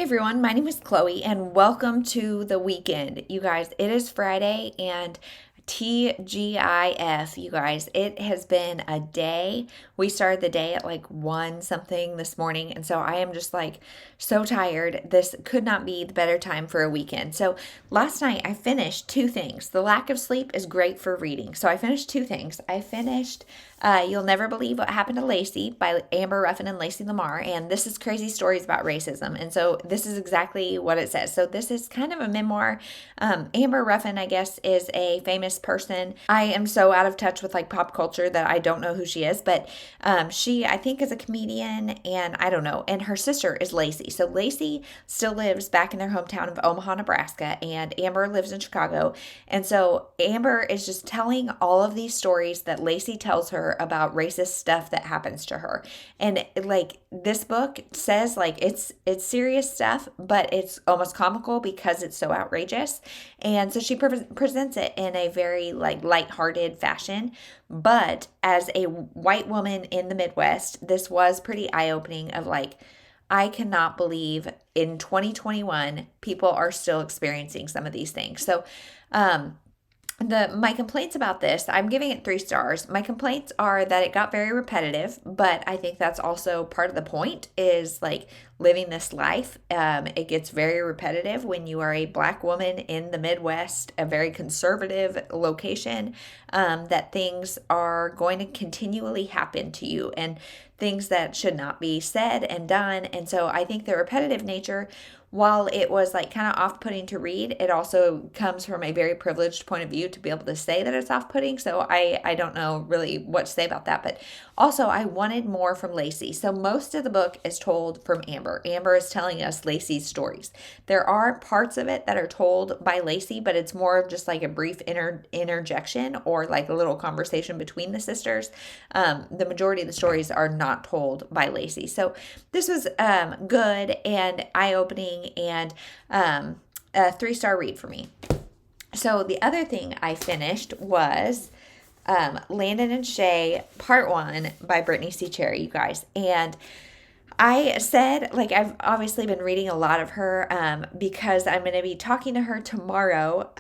everyone, my name is Chloe and welcome to the weekend. You guys, it is Friday and TGIF, you guys. It has been a day. We started the day at like 1 something this morning, and so I am just like so tired. This could not be the better time for a weekend. So last night I finished two things. The lack of sleep is great for reading. So I finished two things. I finished You'll Never Believe What Happened to Lacey by Amber Ruffin and Lacey Lamar, and this is crazy stories about racism. And so this is exactly what it says. So this is kind of a memoir. Amber Ruffin, I guess, is a famous person. I am so out of touch with like pop culture that I don't know who she is, but she, I think, is a comedian, and I don't know. And her sister is Lacey. So Lacey still lives back in their hometown of Omaha, Nebraska, and Amber lives in Chicago. And so Amber is just telling all of these stories that Lacey tells her about racist stuff that happens to her. And like this book says, like it's serious stuff, but it's almost comical because it's so outrageous. And so she presents it in a very like lighthearted fashion. But as a white woman in the Midwest, this was pretty eye-opening of like, I cannot believe in 2021 people are still experiencing some of these things. So my complaints about this, I'm giving it 3 stars. My complaints are that it got very repetitive, but I think that's also part of the point is like living this life. It gets very repetitive when you are a Black woman in the Midwest, a very conservative location, that things are going to continually happen to you and things that should not be said and done. And so I think the repetitive nature, while it was like kind of off-putting to read, it also comes from a very privileged point of view to be able to say that it's off-putting. So I don't know really what to say about that. But also I wanted more from Lacey. So most of the book is told from Amber. Amber is telling us Lacey's stories. There are parts of it that are told by Lacey, but it's more of just like a brief interjection or like a little conversation between the sisters. The majority of the stories are not told by Lacey. So this was good and eye-opening and a 3-star read for me. So the other thing I finished was Landon and Shay Part 1 by Brittainy C Cherry, you guys. And I said, like, I've obviously been reading a lot of her because I'm going to be talking to her tomorrow,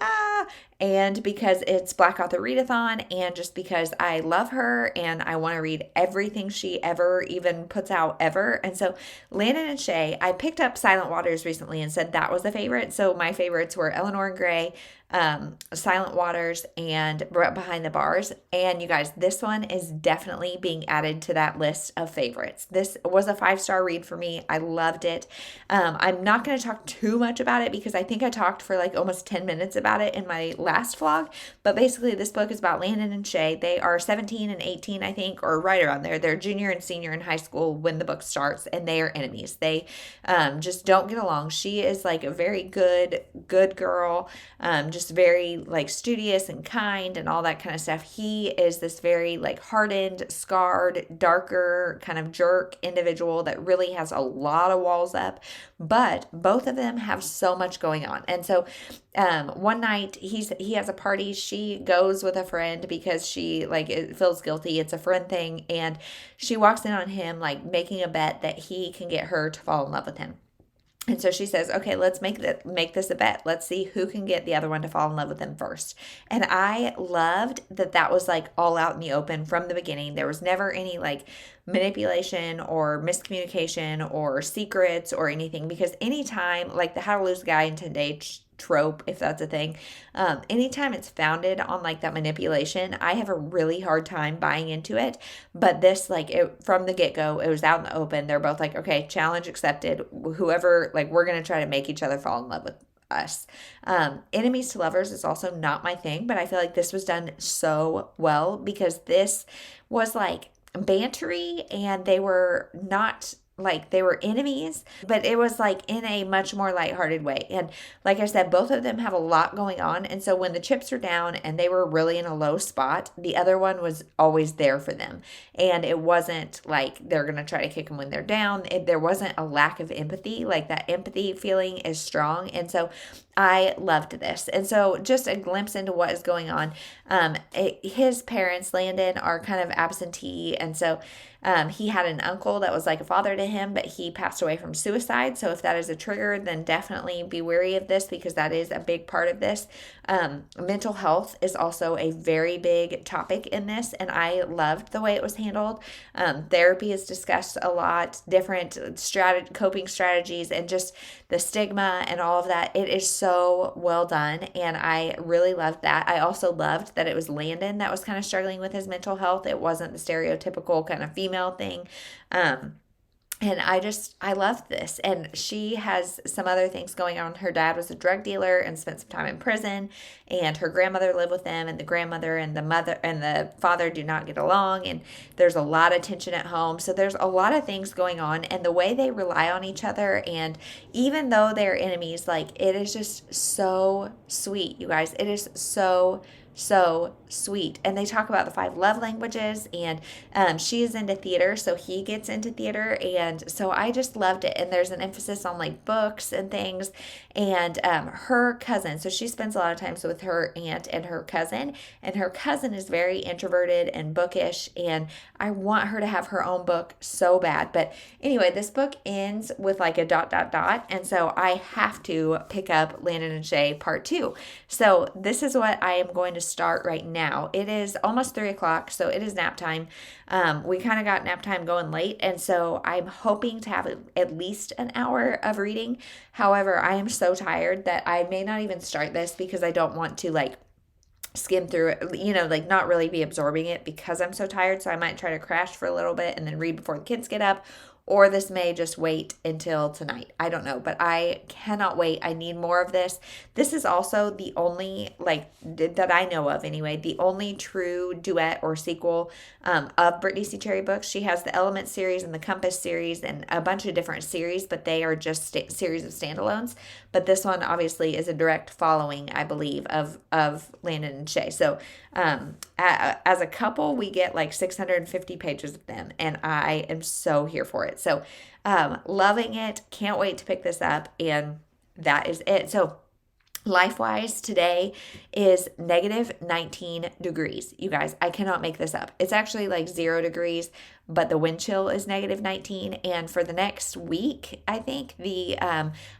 and because it's Black Author Readathon, and just because I love her and I want to read everything she ever even puts out ever. And so Landon and Shay, I picked up Silent Waters recently and said that was a favorite. So my favorites were Eleanor and Gray, Silent Waters, and Behind the Bars. And you guys, this one is definitely being added to that list of favorites. This was a 5-star read for me. I loved it. I'm not going to talk too much about it because I think I talked for like almost 10 minutes about it in my last vlog. But basically this book is about Landon and Shay. They are 17 and 18, I think, or right around there. They're junior and senior in high school when the book starts, and they are enemies. They just don't get along. She is like a very good girl, just very like studious and kind and all that kind of stuff. He is this very like hardened, scarred, darker kind of jerk individual that really has a lot of walls up, but both of them have so much going on. And so one night he has a party. She goes with a friend because she like it feels guilty. It's a friend thing, and she walks in on him like making a bet that he can get her to fall in love with him. And so she says, okay, let's make this a bet. Let's see who can get the other one to fall in love with him first. And I loved that was like all out in the open from the beginning. There was never any like manipulation or miscommunication or secrets or anything, because anytime like the How to Lose a Guy in 10 Days trope, if that's a thing, anytime it's founded on like that manipulation, I have a really hard time buying into it. But this, like, it from the get-go, it was out in the open. They're both like, okay, challenge accepted, whoever, like, we're gonna try to make each other fall in love with us. Enemies to lovers is also not my thing, but I feel like this was done so well because this was like bantery, and they were not like they were enemies, but it was like in a much more lighthearted way. And like I said, both of them have a lot going on. And so when the chips are down and they were really in a low spot, the other one was always there for them. And it wasn't like they're going to try to kick them when they're down. There wasn't a lack of empathy. Like that empathy feeling is strong. And so I loved this. And so just a glimpse into what is going on. His parents, Landon, are kind of absentee. And so He had an uncle that was like a father to him, but he passed away from suicide. So if that is a trigger, then definitely be wary of this, because that is a big part of this. Mental health is also a very big topic in this, and I loved the way it was handled. Therapy is discussed a lot, different coping strategies, and just the stigma and all of that. It is so well done, and I really loved that. I also loved that it was Landon that was kind of struggling with his mental health. It wasn't the stereotypical kind of female thing. And I loved this. And she has some other things going on. Her dad was a drug dealer and spent some time in prison, and her grandmother lived with them, and the grandmother and the mother and the father do not get along, and there's a lot of tension at home. So there's a lot of things going on, and the way they rely on each other, and even though they're enemies, like, it is just so sweet, you guys. It is so sweet. And they talk about the 5 love languages, and she is into theater, so he gets into theater, and so I just loved it. And there's an emphasis on like books and things, and her cousin, so she spends a lot of time with her aunt and her cousin is very introverted and bookish, and I want her to have her own book so bad. But anyway, this book ends with like a ... and so I have to pick up Landon and Shay part 2. So this is what I am going to start right now. It is almost 3 o'clock, so it is nap time. We kind of got nap time going late, and so I'm hoping to have at least an hour of reading. However, I am so tired that I may not even start this, because I don't want to like skim through it, like not really be absorbing it, because I'm so tired. So I might try to crash for a little bit and then read before the kids get up, or this may just wait until tonight. I don't know, but I cannot wait. I need more of this. This is also the only, like, that I know of anyway, the only true duet or sequel of Brittainy C Cherry books. She has the Element series and the Compass series and a bunch of different series, but they are just series of standalones. But this one obviously is a direct following, I believe, of Landon and Shay. So as a couple, we get like 650 pages of them, and I am so here for it. So loving it. Can't wait to pick this up, and that is it. So life-wise, today is negative 19 degrees. You guys, I cannot make this up. It's actually like 0 degrees, but the wind chill is negative 19. And for the next week, I think the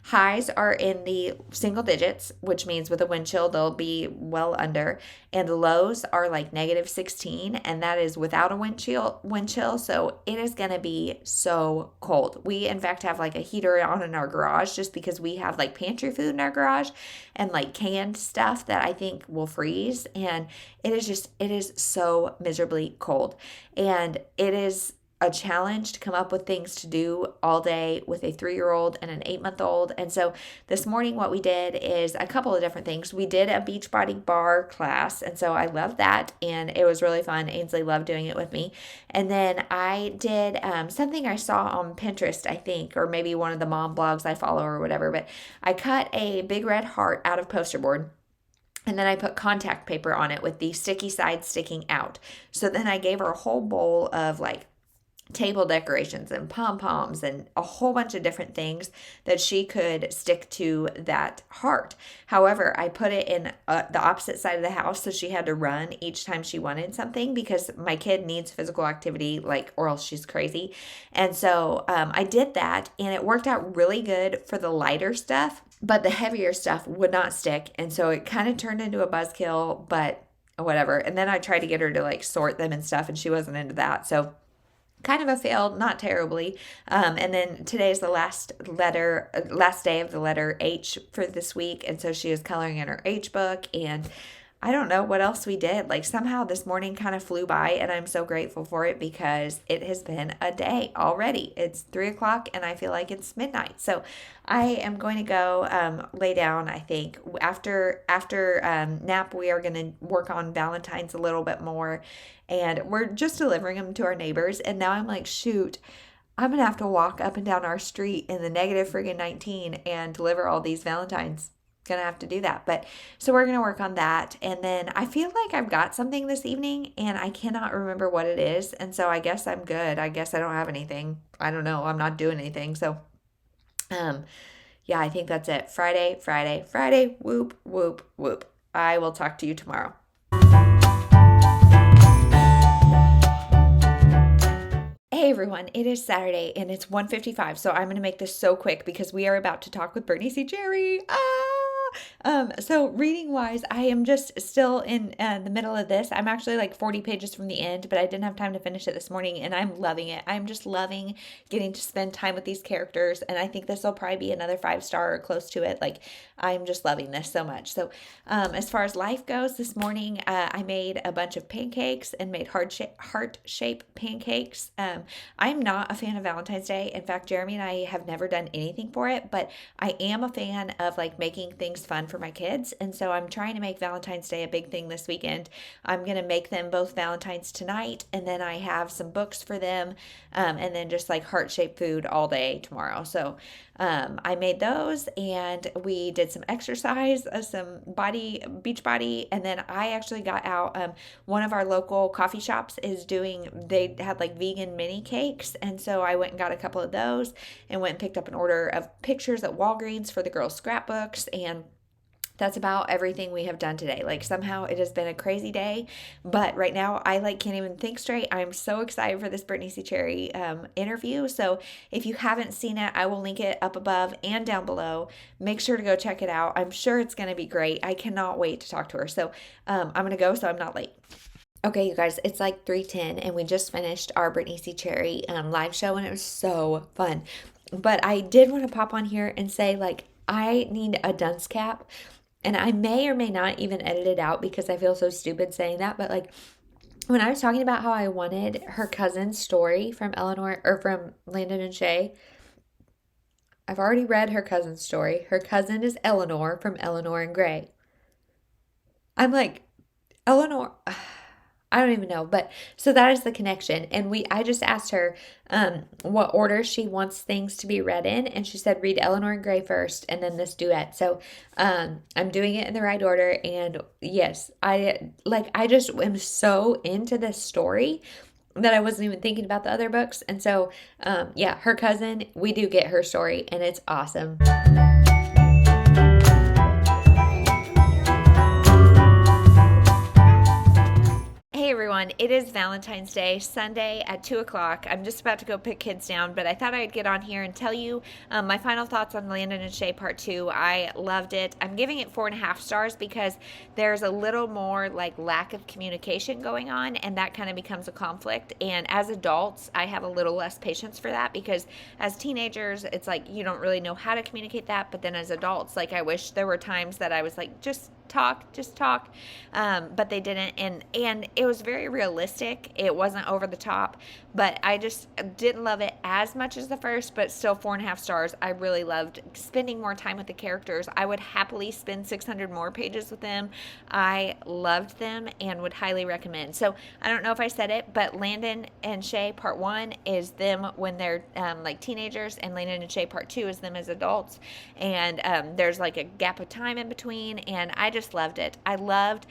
highs are in the single digits, which means with a wind chill, they'll be well under. And the lows are like negative 16, and that is without a wind chill. So it is going to be so cold. We, in fact, have like a heater on in our garage, just because we have like pantry food in our garage and like canned stuff that I think will freeze. And it is so miserably cold. And it is a challenge to come up with things to do all day with a 3-year-old and an 8-month-old. And so this morning, what we did is a couple of different things. We did a Beachbody bar class, and so I loved that, and it was really fun. Ainsley loved doing it with me. And then I did something I saw on Pinterest, I think, or maybe one of the mom blogs I follow or whatever, but I cut a big red heart out of poster board. And then I put contact paper on it with the sticky side sticking out. So then I gave her a whole bowl of like table decorations and pom-poms and a whole bunch of different things that she could stick to that heart. However, I put it in the opposite side of the house, so she had to run each time she wanted something, because my kid needs physical activity, like, or else she's crazy. And so I did that, and it worked out really good for the lighter stuff, but the heavier stuff would not stick. And so it kind of turned into a buzzkill, but whatever. And then I tried to get her to like sort them and stuff, and she wasn't into that. So kind of a fail, not terribly. And then today's the last day of the letter H for this week. And so she is coloring in her H book, and I don't know what else we did. Like, somehow this morning kind of flew by, and I'm so grateful for it, because it has been a day already. It's 3 o'clock and I feel like it's midnight. So I am going to go lay down. I think after nap, we are going to work on Valentine's a little bit more, and we're just delivering them to our neighbors. And now I'm like, shoot, I'm going to have to walk up and down our street in the negative friggin' 19 and deliver all these Valentines. Gonna have to do that. But so we're gonna work on that, and then I feel like I've got something this evening and I cannot remember what it is, and so I guess I'm good. I guess I don't have anything. I don't know. I'm not doing anything. So yeah, I think that's it. Friday. Whoop, whoop, whoop. I will talk to you tomorrow. Hey Hey everyone, it is Saturday and it's 1:55, so I'm going to make this so quick because we are about to talk with Brittainy C Cherry. So reading wise, I am just still in the middle of this. I'm actually like 40 pages from the end, but I didn't have time to finish it this morning and I'm loving it. I'm just loving getting to spend time with these characters, and I think this will probably be another 5-star or close to it. Like, I'm just loving this so much. So as far as life goes, this morning I made a bunch of pancakes and made heart-shaped pancakes. I'm not a fan of Valentine's Day. In fact, Jeremy and I have never done anything for it, but I am a fan of like making things fun for my kids. And so I'm trying to make Valentine's Day a big thing this weekend. I'm going to make them both Valentine's tonight, and then I have some books for them, and then just like heart-shaped food all day tomorrow. So I made those, and we did some exercise, some beach body, and then I actually got out. One of our local coffee shops they had like vegan mini cakes, and so I went and got a couple of those and went and picked up an order of pictures at Walgreens for the girls' scrapbooks, and that's about everything we have done today. Like, somehow it has been a crazy day, but right now I like can't even think straight. I'm so excited for this Brittainy C Cherry interview. So if you haven't seen it, I will link it up above and down below. Make sure to go check it out. I'm sure it's going to be great. I cannot wait to talk to her. So I'm going to go so I'm not late. Okay, you guys, it's like 3:10 and we just finished our Brittainy C Cherry live show, and it was so fun. But I did want to pop on here and say, like, I need a dunce cap. And I may or may not even edit it out because I feel so stupid saying that. But like, when I was talking about how I wanted her cousin's story from from Landon and Shay, I've already read her cousin's story. Her cousin is Eleanor from Eleanor and Gray. I'm like, Eleanor, I don't even know, but so that is the connection. And I just asked her what order she wants things to be read in, and she said read Eleanor and Gray first and then this duet. So I'm doing it in the right order, and yes, I just am so into this story that I wasn't even thinking about the other books. And so yeah, her cousin, we do get her story, and it's awesome. Hey everyone, it is Valentine's Day, Sunday at 2 o'clock. I'm just about to go pick kids down, but I thought I'd get on here and tell you my final thoughts on Landon and Shay Part 2. I loved it. I'm giving it 4.5 stars because there's a little more like lack of communication going on, and that kind of becomes a conflict. And as adults, I have a little less patience for that because as teenagers, it's like you don't really know how to communicate that. But then as adults, like, I wish there were times that I was like, just talk, but they didn't, and it was very realistic. It wasn't over the top, but I just didn't love it as much as the first, but still 4.5 stars. I really loved spending more time with the characters. I would happily spend 600 more pages with them. I loved them and would highly recommend. So I don't know if I said it, but Landon and Shay Part 1 is them when they're like teenagers, and Landon and Shay Part 2 is them as adults, and there's like a gap of time in between, and I just loved it. I loved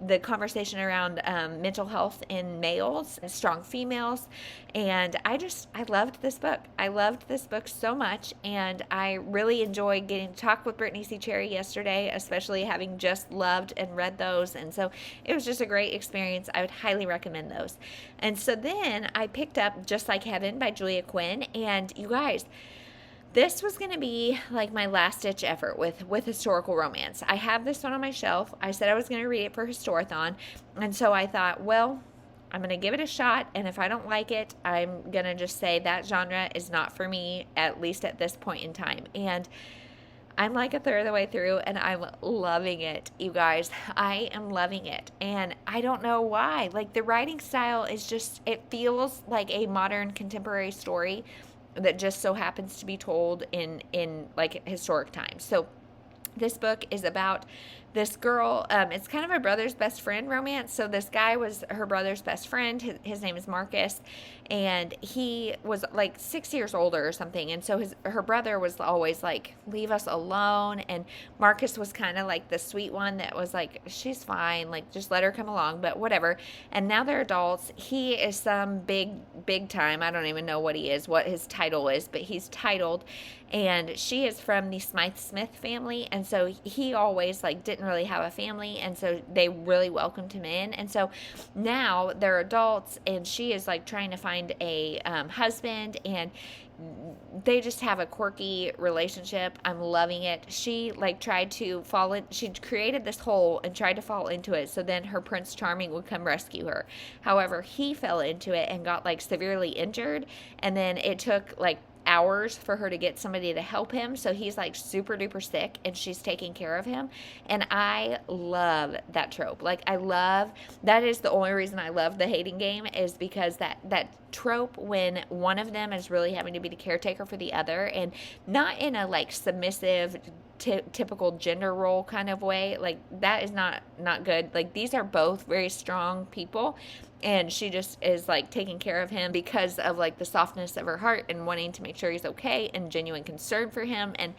the conversation around mental health in males and strong females, and I loved this book. I loved this book so much, and I really enjoyed getting to talk with Brittainy C Cherry yesterday, especially having just loved and read those, and so it was just a great experience. I would highly recommend those. And so then I picked up Just Like Heaven by Julia Quinn, and you guys, this was going to be like my last-ditch effort with historical romance. I have this one on my shelf. I said I was going to read it for Historathon, and so I thought, well, I'm going to give it a shot, and if I don't like it, I'm going to just say that genre is not for me, at least at this point in time. And I'm like a third of the way through, and I'm loving it, you guys. I am loving it, and I don't know why. Like, the writing style is just, it feels like a modern contemporary story that just so happens to be told in like historic times. So this book is about this girl. It's kind of a brother's best friend romance. So this guy was her brother's best friend. His name is Marcus, and he was like 6 years older or something. And so her brother was always like, leave us alone. And Marcus was kind of like the sweet one that was like, she's fine, like just let her come along, but whatever. And now they're adults. He is some big time. I don't even know what he is, what his title is, but he's titled. And she is from the Smythe Smith family. And so he always like didn't didn't really have a family, and so they really welcomed him in. And so now they're adults, and she is like trying to find a husband, and they just have a quirky relationship. I'm loving it. She like tried to fall in, she created this hole and tried to fall into it, so then her Prince Charming would come rescue her. However, he fell into it and got like severely injured, and then it took like hours for her to get somebody to help him, so he's like super duper sick and she's taking care of him. And I love that trope. Like, I love, that is the only reason I love the hating game, is because that trope when one of them is really having to be the caretaker for the other, and not in a like submissive typical gender role kind of way. Like, that is not good. Like, these are both very strong people, and she just is like taking care of him because of like the softness of her heart and wanting to make sure he's okay and genuine concern for him. And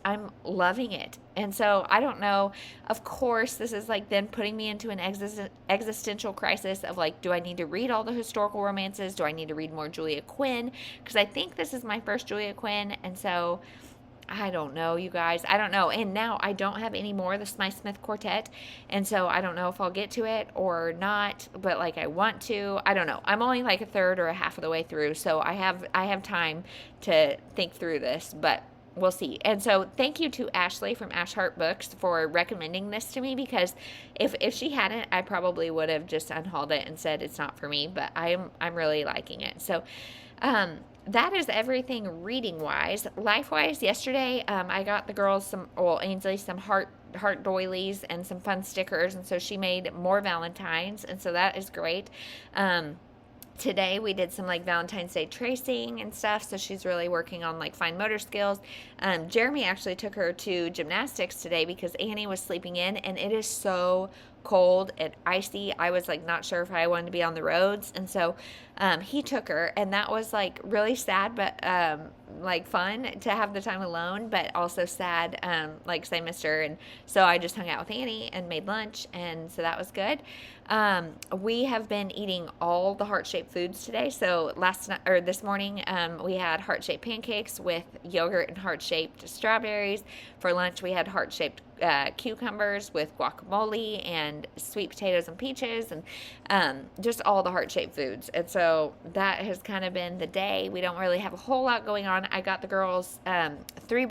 I'm loving it. And so I don't know, of course this is like then putting me into an existential crisis of like, do I need to read all the historical romances? Do I need to read more Julia Quinn? Because I think this is my first Julia Quinn, and so I don't know, you guys. I don't know. And now I don't have any more of the Smythe Smith Quartet. And so I don't know if I'll get to it or not, but like I want to. I don't know. I'm only like a third or a half of the way through, so I have time to think through this, but we'll see. And so thank you to Ashley from Ash Heart Books for recommending this to me, because if she hadn't, I probably would have just unhauled it and said it's not for me, but I'm really liking it. So that is everything reading wise. Life wise, yesterday I got the girls Ainsley some heart doilies and some fun stickers, and so she made more Valentines, and so that is great. Today we did some like Valentine's Day tracing and stuff, so she's really working on like fine motor skills. Jeremy actually took her to gymnastics today because Annie was sleeping in, and it is so cold and icy. I was like not sure if I wanted to be on the roads, and so he took her, and that was like really sad, but like fun to have the time alone, but also sad, like 'cause I missed her. And so I just hung out with Annie and made lunch, and so that was good. We have been eating all the heart-shaped foods today. So this morning, we had heart-shaped pancakes with yogurt and heart-shaped strawberries. For lunch, we had heart-shaped cucumbers with guacamole and sweet potatoes and peaches, and just all the heart-shaped foods. And so that has kind of been the day. We don't really have a whole lot going on. I got the girls 3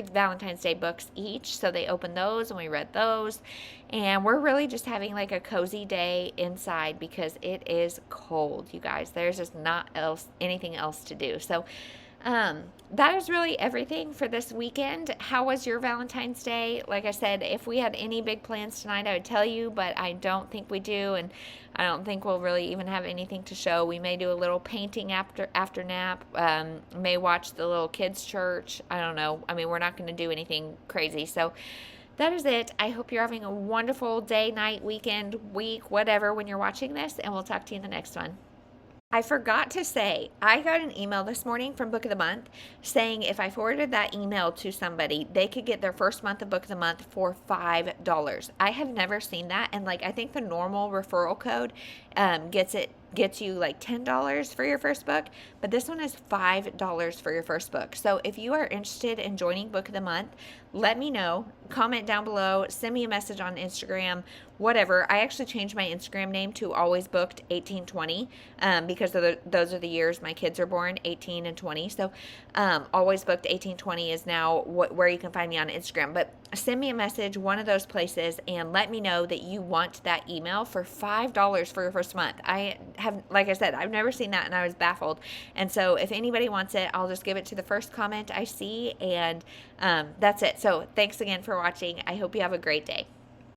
Valentine's Day books each, so they opened those and we read those, and we're really just having like a cozy day inside because it is cold, you guys. There's just not anything else to do. So that is really everything for this weekend. How was your Valentine's Day? Like I said, if we had any big plans tonight, I would tell you, but I don't think we do, and I don't think we'll really even have anything to show. We may do a little painting after nap, may watch the little kids' church. I don't know. I mean, we're not going to do anything crazy. So that is it. I hope you're having a wonderful day, night, weekend, week, whatever, when you're watching this, and we'll talk to you in the next one. I forgot to say, I got an email this morning from Book of the Month saying if I forwarded that email to somebody, they could get their first month of Book of the Month for $5. I have never seen that, and like I think the normal referral code gets you like $10 for your first book, but this one is $5 for your first book. So if you are interested in joining Book of the Month, let me know. Comment down below, send me a message on Instagram, whatever. I actually changed my Instagram name to Always Booked 1820 because those are the years my kids are born, 18 and 20. So Always Booked 1820 is now where you can find me on Instagram. But send me a message, one of those places, and let me know that you want that email for $5 for your first month. Like I said, I've never seen that, and I was baffled. And so if anybody wants it, I'll just give it to the first comment I see, and that's it. So thanks again for watching. I hope you have a great day.